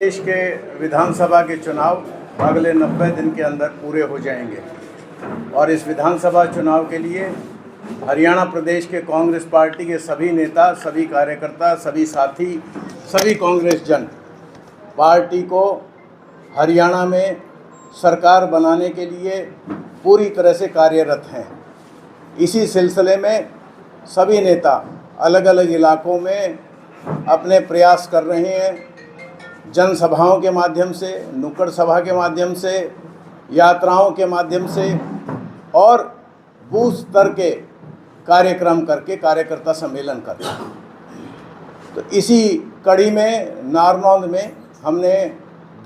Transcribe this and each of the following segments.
देश के विधानसभा के चुनाव अगले 90 दिन के अंदर पूरे हो जाएंगे और इस विधानसभा चुनाव के लिए हरियाणा प्रदेश के कांग्रेस पार्टी के सभी नेता, सभी कार्यकर्ता, सभी साथी, सभी कांग्रेस जन पार्टी को हरियाणा में सरकार बनाने के लिए पूरी तरह से कार्यरत हैं। इसी सिलसिले में सभी नेता अलग अलग इलाकों में अपने प्रयास कर रहे हैं। जनसभाओं के माध्यम से, नुक्कड़ सभा के माध्यम से, यात्राओं के माध्यम से और बूथ स्तर के कार्यक्रम करके कार्यकर्ता सम्मेलन करते हैं। तो इसी कड़ी में नारनौंद में हमने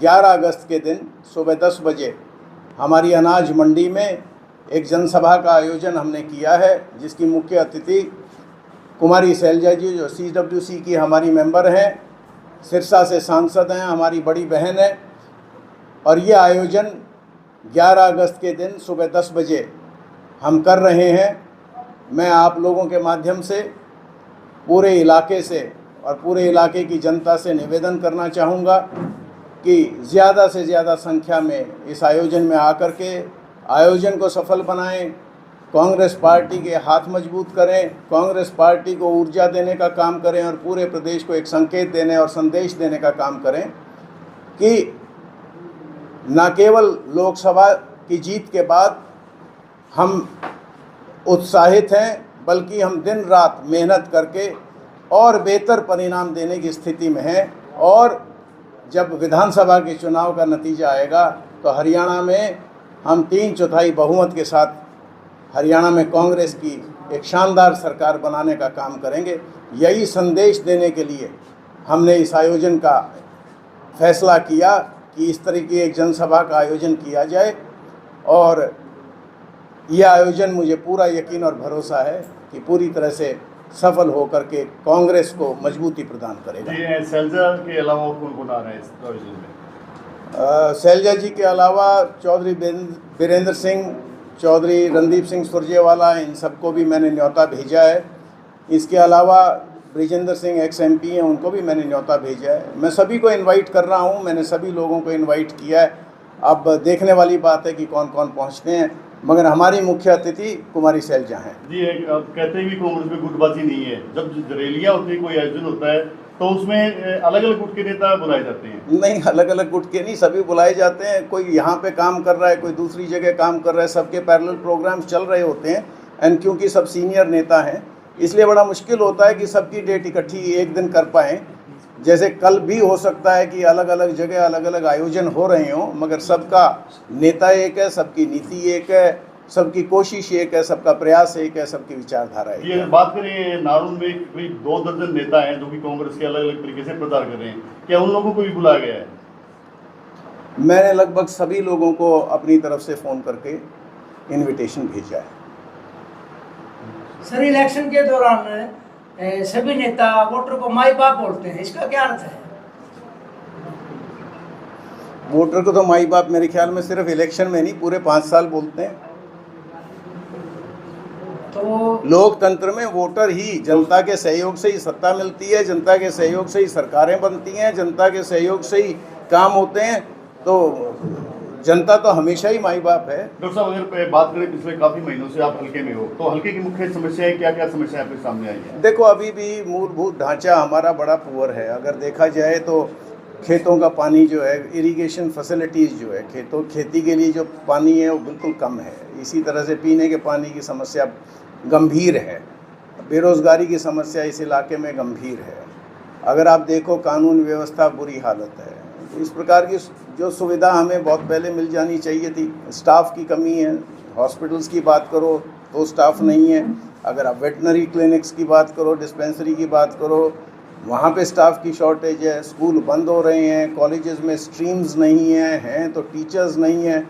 11 अगस्त के दिन सुबह 10 बजे हमारी अनाज मंडी में एक जनसभा का आयोजन हमने किया है, जिसकी मुख्य अतिथि कुमारी शैलजा जी, जो CWC की हमारी मेंबर हैं, सिरसा से सांसद हैं, हमारी बड़ी बहन है। और ये आयोजन 11 अगस्त के दिन सुबह 10 बजे हम कर रहे हैं। मैं आप लोगों के माध्यम से पूरे इलाके से और पूरे इलाके की जनता से निवेदन करना चाहूँगा कि ज़्यादा से ज़्यादा संख्या में इस आयोजन में आकर के आयोजन को सफल बनाएं, कांग्रेस पार्टी के हाथ मजबूत करें, कांग्रेस पार्टी को ऊर्जा देने का काम करें और पूरे प्रदेश को एक संकेत देने और संदेश देने का काम करें कि न केवल लोकसभा की जीत के बाद हम उत्साहित हैं, बल्कि हम दिन रात मेहनत करके और बेहतर परिणाम देने की स्थिति में हैं। और जब विधानसभा के चुनाव का नतीजा आएगा तो हरियाणा में हम 3/4 बहुमत के साथ हरियाणा में कांग्रेस की एक शानदार सरकार बनाने का काम करेंगे। यही संदेश देने के लिए हमने इस आयोजन का फैसला किया कि इस तरह की एक जनसभा का आयोजन किया जाए। और यह आयोजन, मुझे पूरा यकीन और भरोसा है कि पूरी तरह से सफल होकर के कांग्रेस को मजबूती प्रदान करेगा। शैलजा के अलावा कौन-कौन आ रहे हैं इस आयोजन में? शैलजा जी के अलावा चौधरी बीरेंद्र सिंह, चौधरी रणदीप सिंह सुरजेवाला, इन सबको भी मैंने न्योता भेजा है। इसके अलावा ब्रिजेंद्र सिंह XMP हैं, उनको भी मैंने न्योता भेजा है। मैं सभी को इनवाइट कर रहा हूं, मैंने सभी लोगों को इनवाइट किया है। अब देखने वाली बात है कि कौन कौन पहुंचते हैं, मगर हमारी मुख्य अतिथि कुमारी शैलजा हैं। जी, अब कहते हैं कि कांग्रेस में गुटबाजी नहीं है। जब रैलियाँ होती है, कोई आयोजन होता है, तो उसमें अलग अलग गुट के नेता बुलाए जाते हैं। नहीं, अलग अलग गुट के नहीं, सभी बुलाए जाते हैं। कोई यहाँ पे काम कर रहा है, कोई दूसरी जगह काम कर रहा है, सबके पैरेलल प्रोग्राम्स चल रहे होते हैं। एंड क्योंकि सब सीनियर नेता हैं, इसलिए बड़ा मुश्किल होता है कि सबकी डेट इकट्ठी एक दिन कर पाएँ। जैसे कल भी हो सकता है कि अलग अलग जगह अलग अलग आयोजन हो रहे हों, मगर सबका नेता एक है, सबकी नीति एक है, सबकी कोशिश एक है, सबका प्रयास एक है, सबकी विचारधारा एक है। ये बात करें, नारनौंद में करीब 2 दर्जन नेता हैं जो कि कांग्रेस के अलग अलग तरीके से प्रचार कर रहे हैं। क्या उन लोगों को भी बुलाया गया है? मैंने लगभग सभी लोगों को अपनी तरफ से फ़ोन करके इनविटेशन भेजा है। सर, इलेक्शन के दौरान सभी नेता वोटर को माई बाप बोलते हैं, इसका क्या अर्थ है? वोटर को तो माई बाप मेरे ख्याल में सिर्फ इलेक्शन में नहीं, पूरे 5 साल बोलते हैं। तो लोकतंत्र में वोटर ही, जनता के सहयोग से ही सत्ता मिलती है, जनता के सहयोग से ही सरकारें बनती हैं, जनता के सहयोग से ही काम होते हैं। तो जनता तो हमेशा ही माई बाप है। डॉक्टर साहब, अगर बात करें पिछले काफ़ी महीनों से आप हल्के में हो, तो हल्के की मुख्य समस्याएं क्या क्या समस्याएं आपके सामने आई हैं? देखो, अभी भी मूलभूत ढांचा हमारा बड़ा पुअर है। अगर देखा जाए तो खेतों का पानी जो है, इरिगेशन फैसिलिटीज़ जो है, खेती के लिए जो पानी है वो बिल्कुल कम है। इसी तरह से पीने के पानी की समस्या गंभीर है। बेरोज़गारी की समस्या इस इलाके में गंभीर है। अगर आप देखो, कानून व्यवस्था बुरी हालत है। इस प्रकार की जो सुविधा हमें बहुत पहले मिल जानी चाहिए थी, स्टाफ की कमी है। हॉस्पिटल्स की बात करो तो स्टाफ नहीं है। अगर आप वेटनरी क्लिनिक्स की बात करो, डिस्पेंसरी की बात करो, वहाँ पे स्टाफ की शॉर्टेज है। स्कूल बंद हो रहे हैं, कॉलेजेस में स्ट्रीम्स नहीं हैं तो टीचर्स नहीं हैं।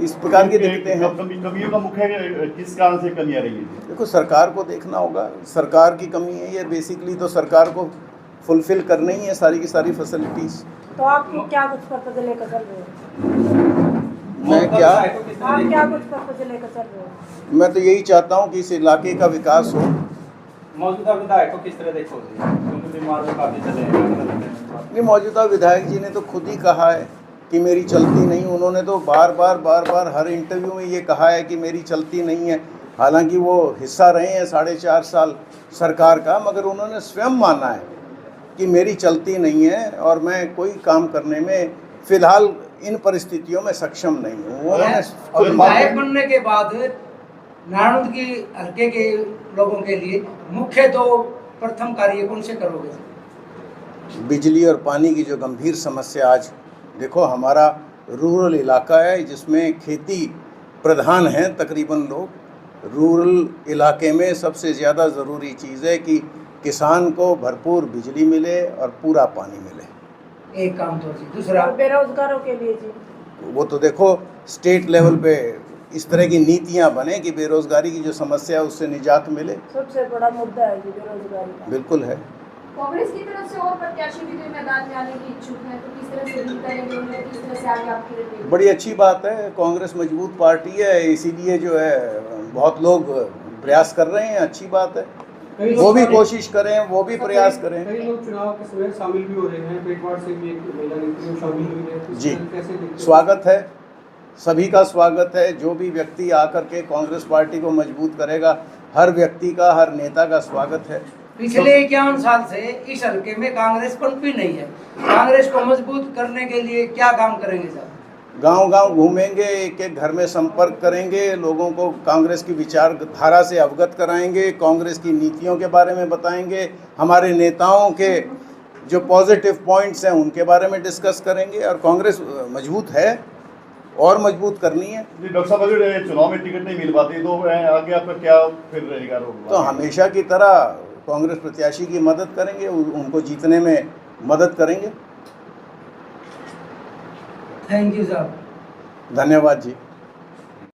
इस प्रकार की दिक्कतें हैं। कमियों का मुख्य किस कारण से कमी आ रही है? देखो, सरकार को देखना होगा, सरकार की कमी है ये। बेसिकली तो सरकार को फुलफिल करनी ही है सारी की सारी फैसिलिटीज़। तो आप क्या कुछ कर्तव्य लेकर चल रहे हो? मैं क्या आप क्या कुछ कर्तव्य लेकर चल रहे हो? मैं तो यही चाहता हूँ कि इस इलाके का विकास हो। मौजूदा विधायक को किस तरह देखोगे? क्योंकि बीमार में काफी चले हैं। साहब? नहीं, मौजूदा विधायक जी ने तो खुद ही कहा है कि मेरी चलती नहीं। उन्होंने तो बार बार हर इंटरव्यू में ये कहा है कि मेरी चलती नहीं है। हालांकि वो हिस्सा रहे हैं 4.5 साल सरकार का, मगर उन्होंने स्वयं माना है कि मेरी चलती नहीं है और मैं कोई काम करने में फ़िलहाल इन परिस्थितियों में सक्षम नहीं हूँ। उन्होंने खुद विधायक बनने के बाद नारायण की हल्के के लोगों के लिए मुख्य दो प्रथम कार्य कौन से करोगे? बिजली और पानी की जो गंभीर समस्या, आज देखो हमारा रूरल इलाका है जिसमें खेती प्रधान है तकरीबन लोग। रूरल इलाके में सबसे ज़्यादा ज़रूरी चीज़ है कि किसान को भरपूर बिजली मिले और पूरा पानी मिले। एक काम तो जी। दूसरा, और बेरोजगारों के लिए जी, वो तो देखो स्टेट लेवल पे इस तरह की नीतियां बने कि बेरोजगारी की जो समस्या है उससे निजात मिले। सबसे बड़ा मुद्दा है जी बेरोजगारी का। बिल्कुल है। कांग्रेस की तरफ से और प्रत्याशी भी कोई मैदान में आने की इच्छुक है, तो किस तरह से डील करेंगे उन्हें, किस तरह से आगे आपकी रणनीति? बड़ी अच्छी बात है, कांग्रेस मजबूत पार्टी है, इसीलिए जो है बहुत लोग प्रयास कर रहे हैं। अच्छी बात है, वो भी कोशिश करें, वो भी प्रयास करें। कई लोग चुनाव के समय शामिल भी हो रहे हैं। पेटवाड़ से भी एक महिला नेत्री शामिल हुई है। जी, कैसे देखते हैं? स्वागत है, सभी का स्वागत है। जो भी व्यक्ति आकर के कांग्रेस पार्टी को मजबूत करेगा, हर व्यक्ति का, हर नेता का स्वागत है। पिछले 51 साल से इस हल्के में कांग्रेस पनपी नहीं है। कांग्रेस को मजबूत करने के लिए क्या काम करेंगे साहब? गांव-गांव घूमेंगे, एक-एक घर में संपर्क करेंगे, लोगों को कांग्रेस की विचारधारा से अवगत कराएंगे, कांग्रेस की नीतियों के बारे में बताएंगे, हमारे नेताओं के जो पॉजिटिव पॉइंट्स हैं उनके बारे में डिस्कस करेंगे। और कांग्रेस मजबूत है और मजबूत करनी है। जी डॉक्टर साहब, अगर चुनाव में टिकट नहीं मिल पाती तो आगे आपका क्या फिर रहेगा? तो हमेशा की तरह कांग्रेस प्रत्याशी की मदद करेंगे, उनको जीतने में मदद करेंगे। थैंक यू साहब। धन्यवाद जी।